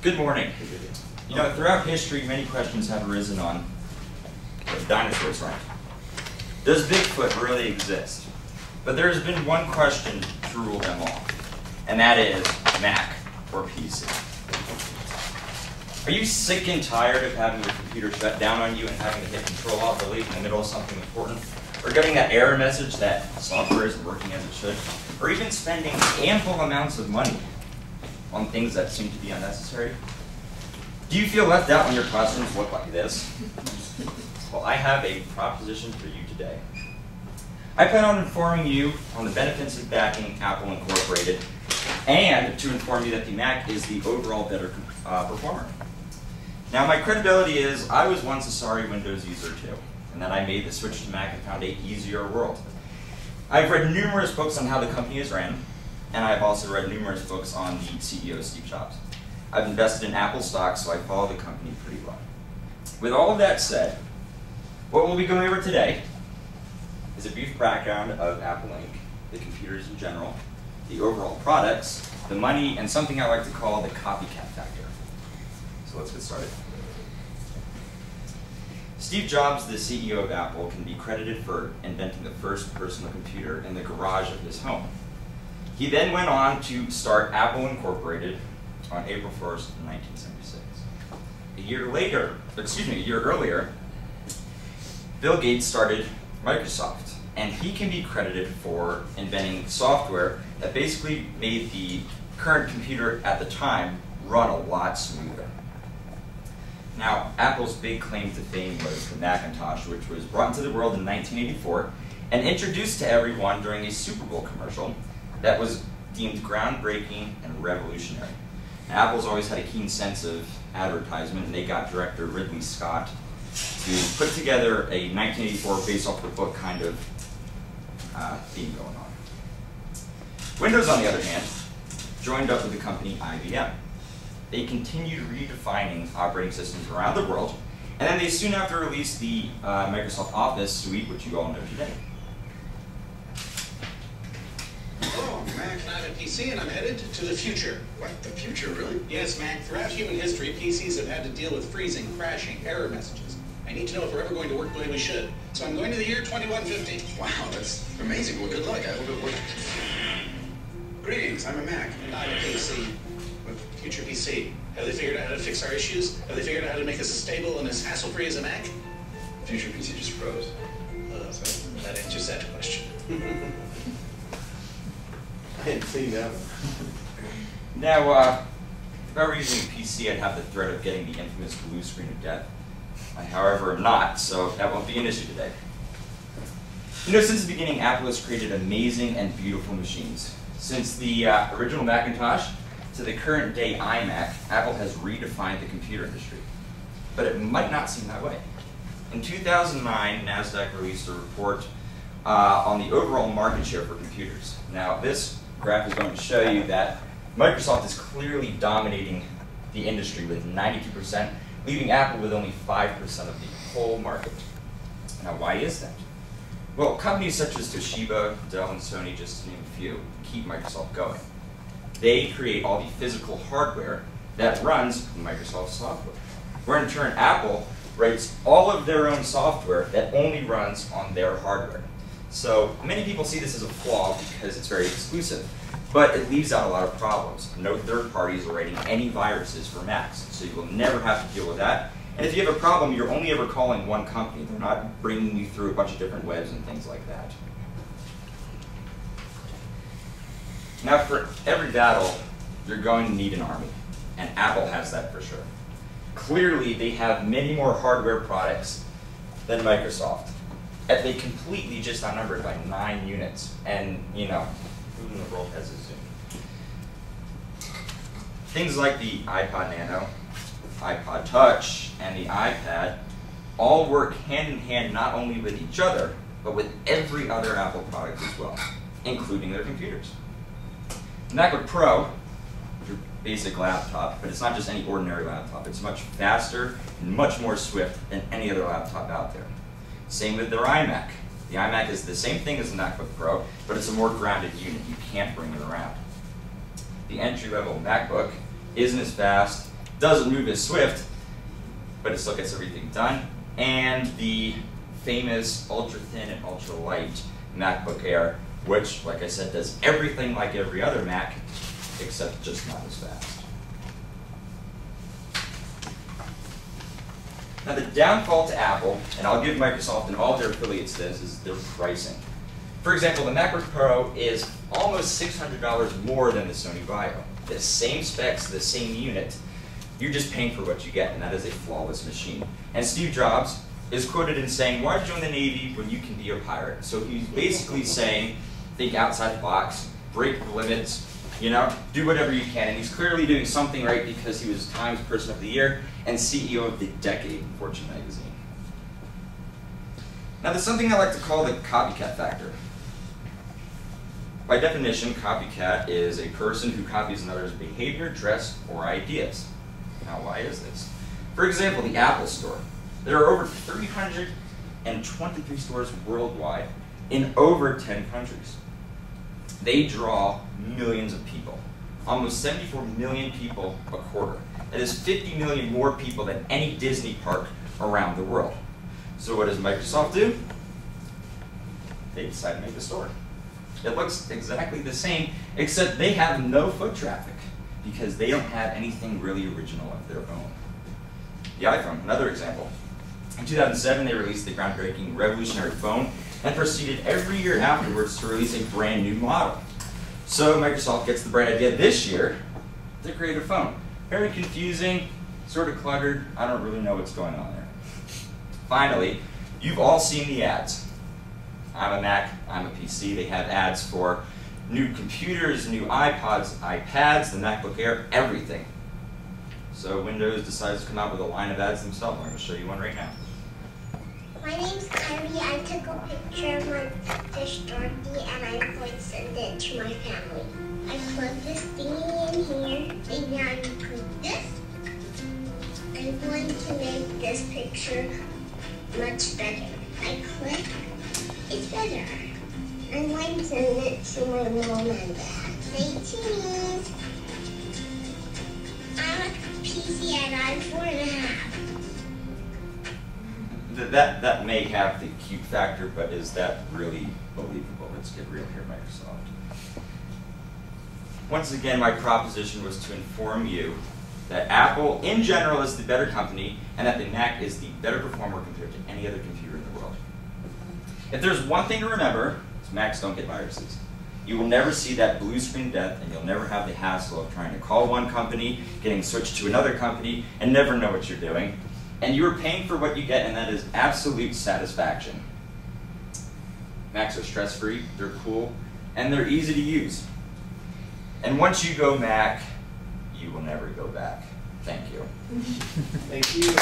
Good morning. You know, throughout history, many questions have arisen on where the dinosaurs went. Does Bigfoot really exist? But there has been one question to rule them all, and that is Mac or PC. Are you sick and tired of having your computer shut down on you and having to hit Control Alt Delete in the middle of something important? Or getting that error message that software isn't working as it should? Or even spending ample amounts of money on things that seem to be unnecessary? Do you feel left out when your classrooms look like this? Well, I have a proposition for you today. I plan on informing you on the benefits of backing Apple Incorporated and to inform you that the Mac is the overall better performer. Now, my credibility is I was once a sorry Windows user too, and then I made the switch to Mac and found an easier world. I've read numerous books on how the company is ran, and I've also read numerous books on the CEO, Steve Jobs. I've invested in Apple stock, so I follow the company pretty well. With all of that said, what we'll be going over today is a brief background of Apple Inc., the computers in general, the overall products, the money, and something I like to call the copycat factor. So let's get started. Steve Jobs, the CEO of Apple, can be credited for inventing the first personal computer in the garage of his home. He then went on to start Apple Incorporated on April 1st, 1976. A year earlier, Bill Gates started Microsoft, and he can be credited for inventing software that basically made the current computer at the time run a lot smoother. Now, Apple's big claim to fame was the Macintosh, which was brought into the world in 1984 and introduced to everyone during a Super Bowl commercial that was deemed groundbreaking and revolutionary. Now, Apple's always had a keen sense of advertisement, and they got director Ridley Scott to put together a 1984 based off the book kind of theme going on. Windows, on the other hand, joined up with the company IBM. They continued redefining operating systems around the world, and then they soon after released the Microsoft Office suite, which you all know today. Hello, I'm Mac, and I'm a PC, and I'm headed to the future. What, the future, really? Yes, Mac. Throughout human history, PCs have had to deal with freezing, crashing, error messages. I need to know if we're ever going to work the way we should. So I'm going to the year 2150. Wow, that's amazing. Well, good luck. I hope it works. Greetings, I'm a Mac. And I'm a PC. Future PC. Have they figured out how to fix our issues? Have they figured out how to make us as stable and as hassle-free as a Mac? Future PC just froze. So that answers that question. I hadn't seen that one. Now, if I were using a PC, I'd have the threat of getting the infamous blue screen of death. I, however, am not, so that won't be an issue today. You know, since the beginning, Apple has created amazing and beautiful machines. Since the original Macintosh to the current day iMac, Apple has redefined the computer industry. But it might not seem that way. In 2009, NASDAQ released a report on the overall market share for computers. Now, this graph is going to show you that Microsoft is clearly dominating the industry with 92%, leaving Apple with only 5% of the whole market. Now, why is that? Well, companies such as Toshiba, Dell, and Sony, just to name a few, keep Microsoft going. They create all the physical hardware that runs Microsoft software, where in turn Apple writes all of their own software that only runs on their hardware. So many people see this as a flaw because it's very exclusive, but it leaves out a lot of problems. No third parties are writing any viruses for Macs, so you will never have to deal with that. And if you have a problem, you're only ever calling one company. They're not bringing you through a bunch of different webs and things like that. Now, for every battle, you're going to need an army, and Apple has that for sure. Clearly, they have many more hardware products than Microsoft, and they completely just outnumbered by 9 units. And, you know, who in the world has a Zoom? Things like the iPod Nano, iPod Touch, and the iPad all work hand in hand not only with each other, but with every other Apple product as well, including their computers. The MacBook Pro, your basic laptop, but it's not just any ordinary laptop. It's much faster and much more swift than any other laptop out there. Same with their iMac. The iMac is the same thing as the MacBook Pro, but it's a more grounded unit. You can't bring it around. The entry-level MacBook isn't as fast, Doesn't move as swift, but it still gets everything done. And the famous ultra thin and ultra light MacBook Air, which, like I said, does everything like every other Mac, except just not as fast. Now the downfall to Apple, and I'll give Microsoft and all their affiliates this, is their pricing. For example, the MacBook Pro is almost $600 more than the Sony Vaio. The same specs, the same unit, you're just paying for what you get, and that is a flawless machine. And Steve Jobs is quoted in saying, "Why join the Navy when you can be a pirate?" So he's basically saying, think outside the box, break the limits, you know, do whatever you can. And he's clearly doing something right because he was Times Person of the Year and CEO of the Decade in Fortune magazine. Now there's something I like to call the copycat factor. By definition, copycat is a person who copies another's behavior, dress, or ideas. Now why is this? For example, the Apple Store. There are over 323 stores worldwide in over 10 countries. They draw millions of people, almost 74 million people a quarter. That is 50 million more people than any Disney park around the world. So what does Microsoft do? They decide to make a store. It looks exactly the same, except they have no foot traffic because they don't have anything really original of their own. The iPhone, another example. In 2007, they released the groundbreaking revolutionary phone and proceeded every year afterwards to release a brand new model. So Microsoft gets the bright idea this year to create a phone. Very confusing, sort of cluttered, I don't really know what's going on there. Finally, you've all seen the ads. I'm a Mac, I'm a PC. They have ads for new computers, new iPods, iPads, the MacBook Air, everything. So Windows decides to come out with a line of ads themselves. I'm going to show you one right now. My name's Kylie. I took a picture of my fish Dorothy and I'm going to send it to my family. I plug this thingy in here and now you put this. I'm going to make this picture much better. I click, it's better. I'm going to send it to my mom and dad. Say cheese. I'm a PC and I'm 4.5. That may have the cute factor, but is that really believable? Let's get real here, Microsoft. Once again, my proposition was to inform you that Apple, in general, is the better company, and that the Mac is the better performer compared to any other computer in the world. If there's one thing to remember, it's Macs don't get viruses. You will never see that blue screen death, and you'll never have the hassle of trying to call one company, getting switched to another company, and never know what you're doing. And you are paying for what you get, and that is absolute satisfaction. Macs are stress-free, they're cool, and they're easy to use. And once you go Mac, you will never go back. Thank you. Thank you.